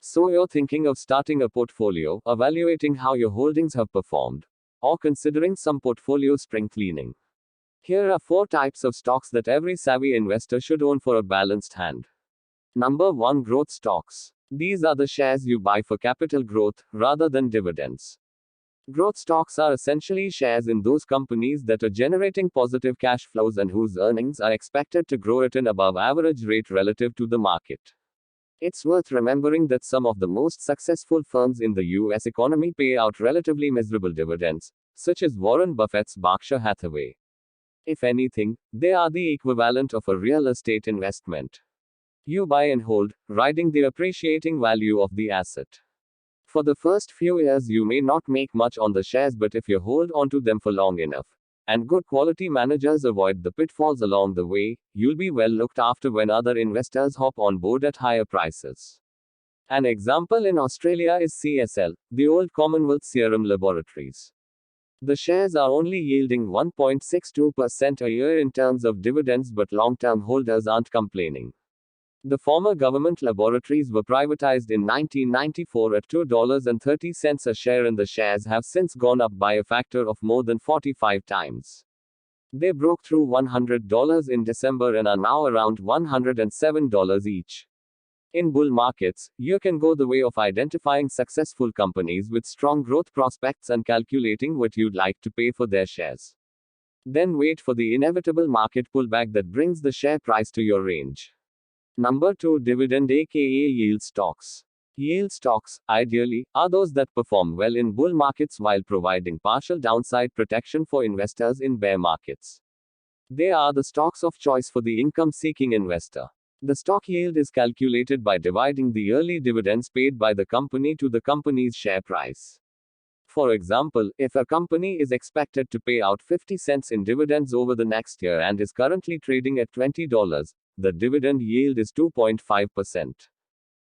So you're thinking of starting a portfolio, evaluating how your holdings have performed, or considering some portfolio spring cleaning. Here are 4 types of stocks that every savvy investor should own for a balanced hand. Number 1, growth stocks. These are the shares you buy for capital growth, rather than dividends. Growth stocks are essentially shares in those companies that are generating positive cash flows and whose earnings are expected to grow at an above average rate relative to the market. It's worth remembering that some of the most successful firms in the US economy pay out relatively miserable dividends, such as Warren Buffett's Berkshire Hathaway. If anything, they are the equivalent of a real estate investment. You buy and hold, riding the appreciating value of the asset. For the first few years, you may not make much on the shares, but if you hold onto them for long enough, and good quality managers avoid the pitfalls along the way, you'll be well looked after when other investors hop on board at higher prices. An example in Australia is CSL, the old Commonwealth Serum Laboratories. The shares are only yielding 1.62% a year in terms of dividends, but long-term holders aren't complaining. The former government laboratories were privatized in 1994 at $2.30 a share, and the shares have since gone up by a factor of more than 45 times. They broke through $100 in December and are now around $107 each. In bull markets, you can go the way of identifying successful companies with strong growth prospects and calculating what you'd like to pay for their shares. Then wait for the inevitable market pullback that brings the share price to your range. Number 2, dividend aka yield stocks. Yield stocks, ideally, are those that perform well in bull markets while providing partial downside protection for investors in bear markets. They are the stocks of choice for the income-seeking investor. The stock yield is calculated by dividing the yearly dividends paid by the company to the company's share price. For example, if a company is expected to pay out 50 cents in dividends over the next year and is currently trading at $20, the dividend yield is 2.5%.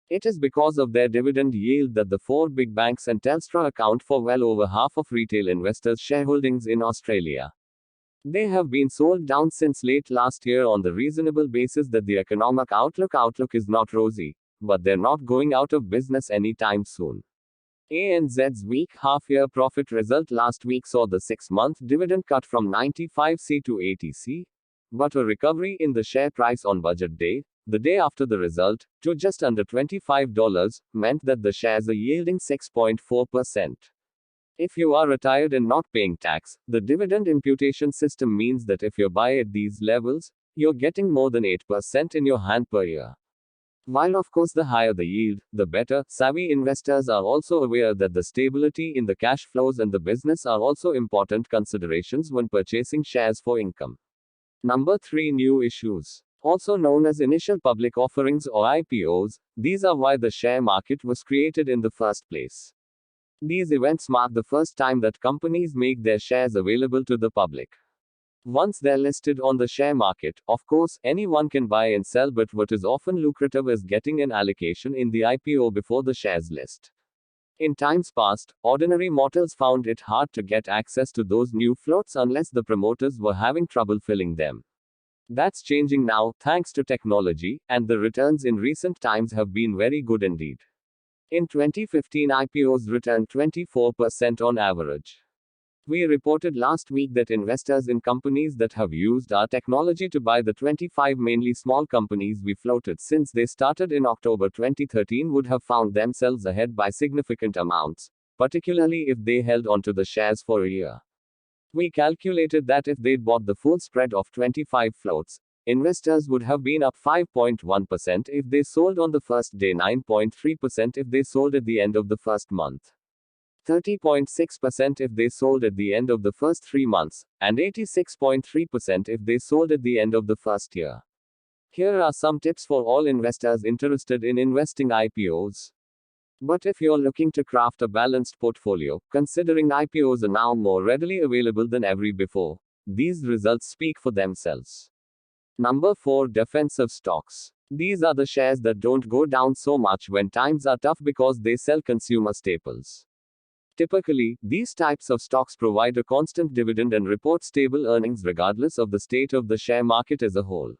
It is because of their dividend yield that the 4 big banks and Telstra account for well over half of retail investors' shareholdings in Australia. They have been sold down since late last year on the reasonable basis that the economic outlook is not rosy, but they're not going out of business anytime soon. ANZ's weak half-year profit result last week saw the 6-month dividend cut from 95c to 80c, but a recovery in the share price on budget day, the day after the result, to just under $25, meant that the shares are yielding 6.4%. If you are retired and not paying tax, the dividend imputation system means that if you buy at these levels, you're getting more than 8% in your hand per year. While of course the higher the yield, the better, savvy investors are also aware that the stability in the cash flows and the business are also important considerations when purchasing shares for income. Number 3, new issues. Also known as initial public offerings or IPOs, these are why the share market was created in the first place. These events mark the first time that companies make their shares available to the public. Once they're listed on the share market, of course, anyone can buy and sell, but what is often lucrative is getting an allocation in the IPO before the shares list. In times past, ordinary mortals found it hard to get access to those new floats unless the promoters were having trouble filling them. That's changing now, thanks to technology, and the returns in recent times have been very good indeed. In 2015, IPOs returned 24% on average. We reported last week that investors in companies that have used our technology to buy the 25 mainly small companies we floated since they started in October 2013 would have found themselves ahead by significant amounts, particularly if they held onto the shares for a year. We calculated that if they'd bought the full spread of 25 floats, investors would have been up 5.1% if they sold on the first day, 9.3% if they sold at the end of the first month, 30.6% if they sold at the end of the first 3 months, and 86.3% if they sold at the end of the first year. Here are some tips for all investors interested in investing IPOs. But if you're looking to craft a balanced portfolio, considering IPOs are now more readily available than ever before, these results speak for themselves. Number 4, defensive stocks. These are the shares that don't go down so much when times are tough because they sell consumer staples. Typically, these types of stocks provide a constant dividend and report stable earnings regardless of the state of the share market as a whole.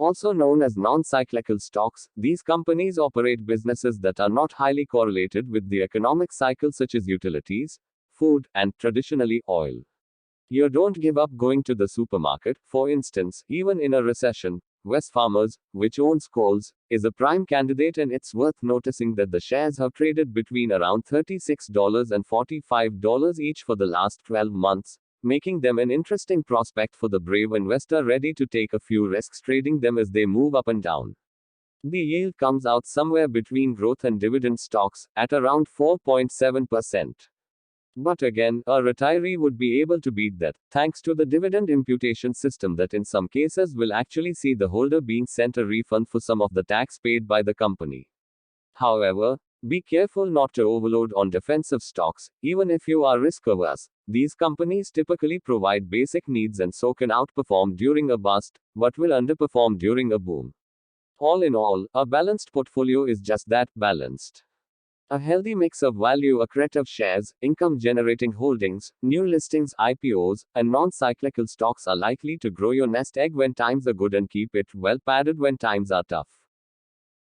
Also known as non-cyclical stocks, these companies operate businesses that are not highly correlated with the economic cycle, such as utilities, food, and traditionally oil. You don't give up going to the supermarket, for instance, even in a recession. Wesfarmers, which owns Coles, is a prime candidate, and it's worth noticing that the shares have traded between around $36 and $45 each for the last 12 months, making them an interesting prospect for the brave investor ready to take a few risks trading them as they move up and down. The yield comes out somewhere between growth and dividend stocks, at around 4.7%. But again, a retiree would be able to beat that, thanks to the dividend imputation system that in some cases will actually see the holder being sent a refund for some of the tax paid by the company. However, be careful not to overload on defensive stocks, even if you are risk averse. These companies typically provide basic needs and so can outperform during a bust, but will underperform during a boom. All in all, a balanced portfolio is just that, balanced. A healthy mix of value accretive shares, income generating holdings, new listings, IPOs, and non cyclical stocks are likely to grow your nest egg when times are good and keep it well padded when times are tough.